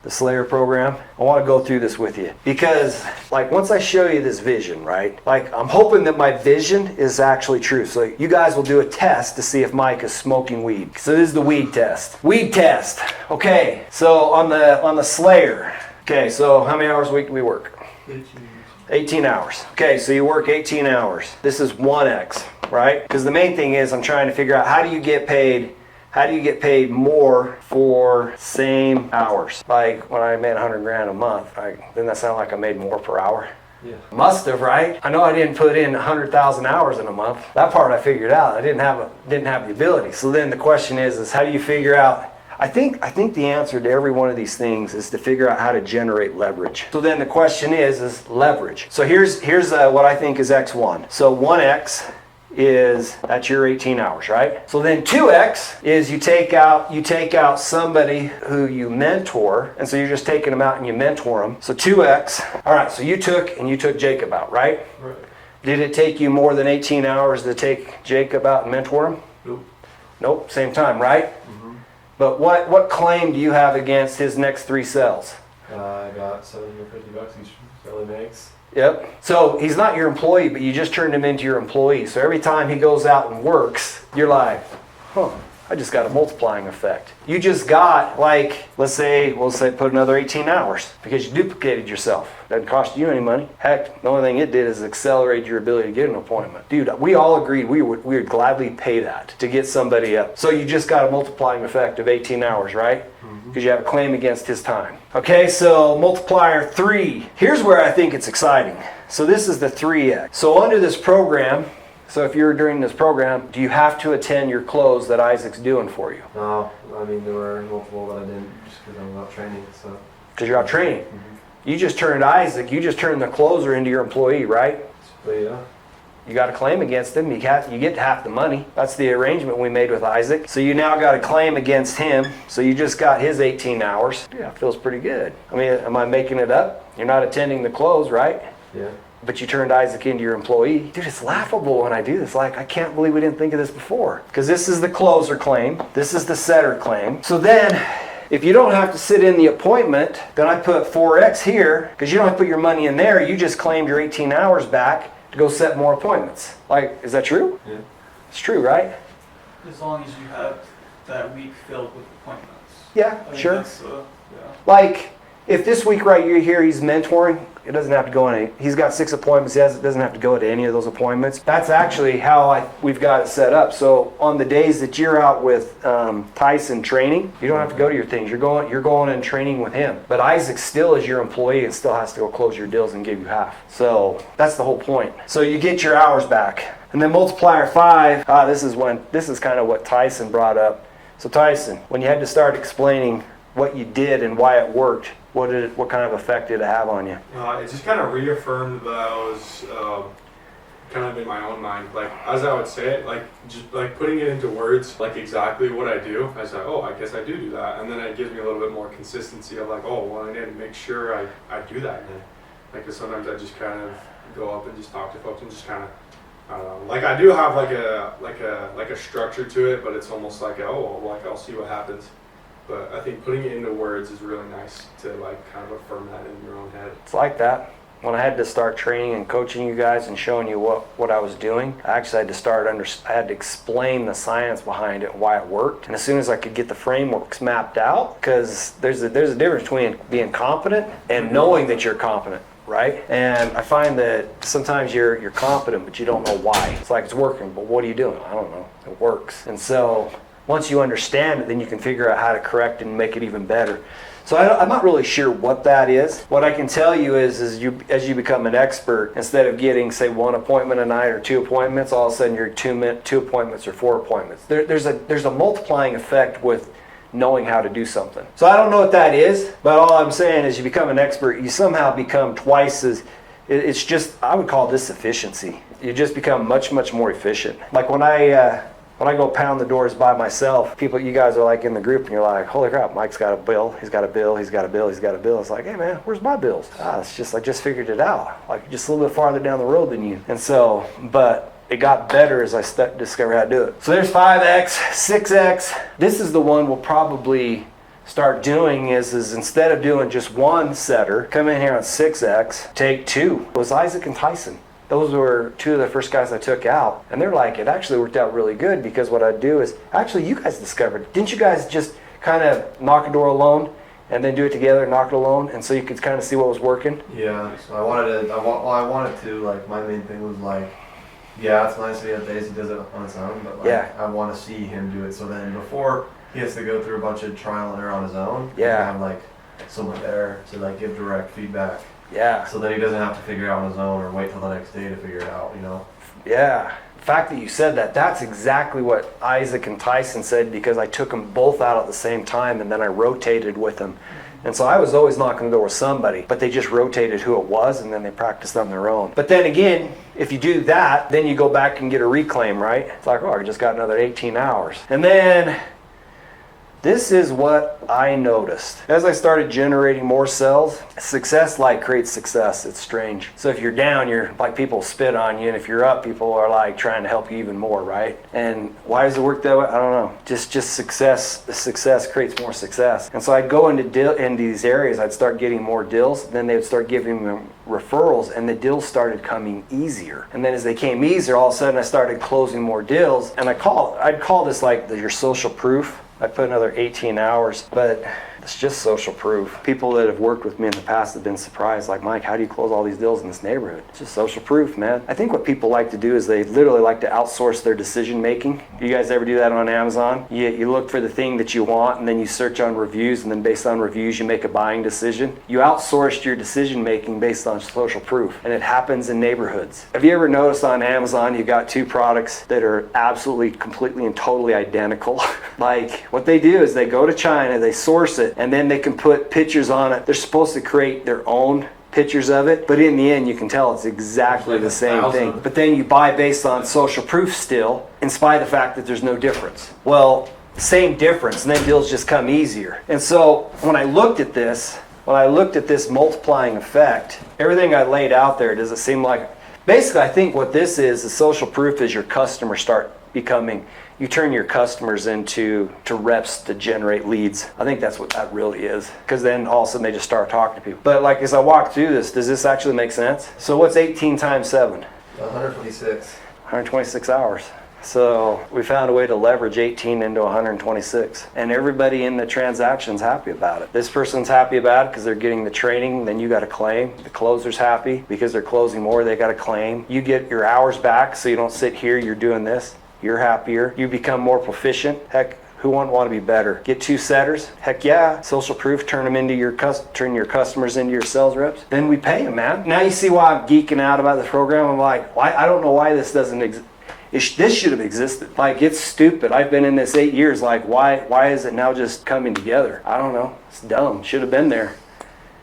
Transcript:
the Slayer program, I want to go through this with you. Because, like, once I show you this vision, right? Like, I'm hoping that my vision is actually true. So you guys will do a test to see if Mike is smoking weed. So this is the weed test. Weed test. Okay, so on the Slayer. Okay, so how many hours a week do we work? 18 hours. Okay, so you work 18 hours. This is 1x, right? Because the main thing is I'm trying to figure out how do you get paid more for same hours? Like when I made 100 grand a month, didn't that sound like I made more per hour? Yeah. Must have, right? I know I didn't put in 100,000 hours in a month. That part I figured out. I didn't have the ability. So then the question is how do you figure out? I think the answer to every one of these things is to figure out how to generate leverage. So then the question is leverage. So here's what I think is X1. So 1x is, that's your 18 hours, right? So then 2x is you take out somebody who you mentor, and so you're just taking them out and you mentor them. So 2x. All right, so you took Jacob out, right? Right. Did it take you more than 18 hours to take Jacob out and mentor him? Nope. Nope, same time, right? Mm-hmm. But what claim do you have against his next 3 cells? I got $750 each cell he makes. Yep. So he's not your employee, but you just turned him into your employee. So every time he goes out and works, you're like, huh, I just got a multiplying effect. You just got, like, we'll say put another 18 hours because you duplicated yourself. Doesn't cost you any money. Heck, the only thing it did is accelerate your ability to get an appointment. Dude, we all agreed we would gladly pay that to get somebody up. So you just got a multiplying effect of 18 hours, right? Because you have a claim against his time. Okay, so multiplier 3. Here's where I think it's exciting. So this is the 3x. So under this program, so if you're doing this program, do you have to attend your close that Isaac's doing for you? No, I mean there were multiple that I didn't just because I'm out training. So. Because you're out training. Mm-hmm. You just turned the closer into your employee, right? But yeah. You got a claim against him. You get half the money. That's the arrangement we made with Isaac. So you now got a claim against him. So you just got his 18 hours. Yeah, feels pretty good. I mean, am I making it up? You're not attending the close, right? Yeah. But you turned Isaac into your employee. Dude, it's laughable when I do this. Like, I can't believe we didn't think of this before. Because this is the closer claim. This is the setter claim. So then, if you don't have to sit in the appointment, then I put 4x here. Because you don't have to put your money in there. You just claimed your 18 hours back to go set more appointments. Like, is that true? Yeah. It's true, right? As long as you have that week filled with appointments. Yeah, I mean, sure. Yeah. Like, if this week right here he's mentoring, it doesn't have to go any. He's got 6 appointments. It doesn't have to go to any of those appointments. That's actually how we've got it set up. So on the days that you're out with Tyson training, you don't have to go to your things. You're going and training with him. But Isaac still is your employee and still has to go close your deals and give you half. So that's the whole point. So you get your hours back. And then multiplier 5. This is kind of what Tyson brought up. So Tyson, when you had to start explaining what you did and why it worked, what kind of effect did it have on you? It just kind of reaffirmed that I was kind of in my own mind. Like, as I would say it, like, just like putting it into words, like exactly what I do. I was like, oh, I guess I do that. And then it gives me a little bit more consistency of like, oh, well, I need to make sure I do that then. Like, cause sometimes I just kind of go up and just talk to folks and just kind of, I don't know. Like, I do have like a structure to it, but it's almost like, I'll see what happens. But I think putting it into words is really nice to like kind of affirm that in your own head. It's like that. When I had to start training and coaching you guys and showing you what I was doing, I actually had to explain the science behind it and why it worked. And as soon as I could get the frameworks mapped out, because there's a difference between being competent and knowing that you're competent. Right? And I find that sometimes you're competent, but you don't know why. It's like it's working, but what are you doing? I don't know. It works. And so once you understand it, then you can figure out how to correct it and make it even better. So I'm not really sure what that is. What I can tell you is as you become an expert, instead of getting, say, 1 appointment a night or 2 appointments, all of a sudden you're 2 appointments or 4 appointments. There's a multiplying effect with knowing how to do something. So I don't know what that is, but all I'm saying is you become an expert, you somehow become twice as, it's just, I would call this efficiency. You just become much, much more efficient. Like when I go pound the doors by myself, you guys are like in the group and you're like, holy crap, Mike's got a bill, he's got a bill, he's got a bill, he's got a bill. It's like, hey man, where's my bills? It's just, I just figured it out. Like just a little bit farther down the road than you. And so, but it got better as I discovered how to do it. So there's 5x, 6x. This is the one we'll probably start doing is instead of doing just one setter, come in here on 6X, take 2. It was 𝗤𝗏𝗄𝗏 and 𝗫𝗏. Those were 2 of the first guys I took out. And they're like, it actually worked out really good because what I'd do is, actually you guys discovered it. Didn't you guys just kind of knock a door alone and then do it together, knock it alone, and so you could kind of see what was working? Yeah, so I wanted to, like, my main thing was like, yeah, it's nice that 𝗫𝗏𝗄𝗏 does it on his own, but like, Yeah. I want to see him do it. So then before he has to go through a bunch of trial and error on his own, Yeah. I'm like someone there to like give direct feedback. Yeah. So then he doesn't have to figure it out on his own or wait till the next day to figure it out, you know? Yeah. The fact that you said that, that's exactly what Isaac and Tyson said, because I took them both out at the same time and then I rotated with them. And so I was always knocking the door with somebody, but they just rotated who it was and then they practiced on their own. But then again, if you do that, then you go back and get a reclaim, right? It's like, oh, I just got another 18 hours. And then this is what I noticed. As I started generating more cells, success like creates success. It's strange. So if you're down, you're like, people spit on you, and if you're up, people are like trying to help you even more, right? And why does it work that way? I don't know. Just success. The success creates more success. And so I'd go into these areas, I'd start getting more deals, then they would start giving me referrals, and the deals started coming easier. And then as they came easier, all of a sudden I started closing more deals, and I'd call this like your social proof. I put another 18 hours, but it's just social proof. People that have worked with me in the past have been surprised, like, Mike, how do you close all these deals in this neighborhood? It's just social proof, man. I think what people like to do is they literally like to outsource their decision making. You guys ever do that on Amazon? You look for the thing that you want, and then you search on reviews, and then based on reviews you make a buying decision. You outsourced your decision making based on social proof, and it happens in neighborhoods. Have you ever noticed on Amazon you got 2 products that are absolutely, completely, and totally identical? Like, what they do is they go to China, they source it, and then they can put pictures on it. They're supposed to create their own pictures of it, but in the end you can tell it's exactly the same thing. But then you buy based on social proof still, in spite of the fact that there's no difference. Well, same difference, and then deals just come easier. And so when I looked at this multiplying effect, everything I laid out there, does it seem like, basically I think what this is, the social proof is your customers start becoming, you turn your customers into reps to generate leads. I think that's what that really is. Because then all of a sudden they just start talking to people. But like as I walk through this, does this actually make sense? So what's 18 times 7? 126. 126 hours. So we found a way to leverage 18 into 126. And everybody in the transaction's happy about it. This person's happy about it because they're getting the training, then you got a claim. The closer's happy because they're closing more, they got a claim. You get your hours back so you don't sit here, you're doing this. You're happier. You become more proficient. Heck, who wouldn't want to be better? Get 2 setters? Heck yeah. Social proof, turn your customers into your sales reps. Then we pay them, man. Now you see why I'm geeking out about this program. I'm like, why? I don't know why this doesn't exist. This should have existed. Like, it's stupid. I've been in this 8 years. Like, why is it now just coming together? I don't know. It's dumb. Should have been there.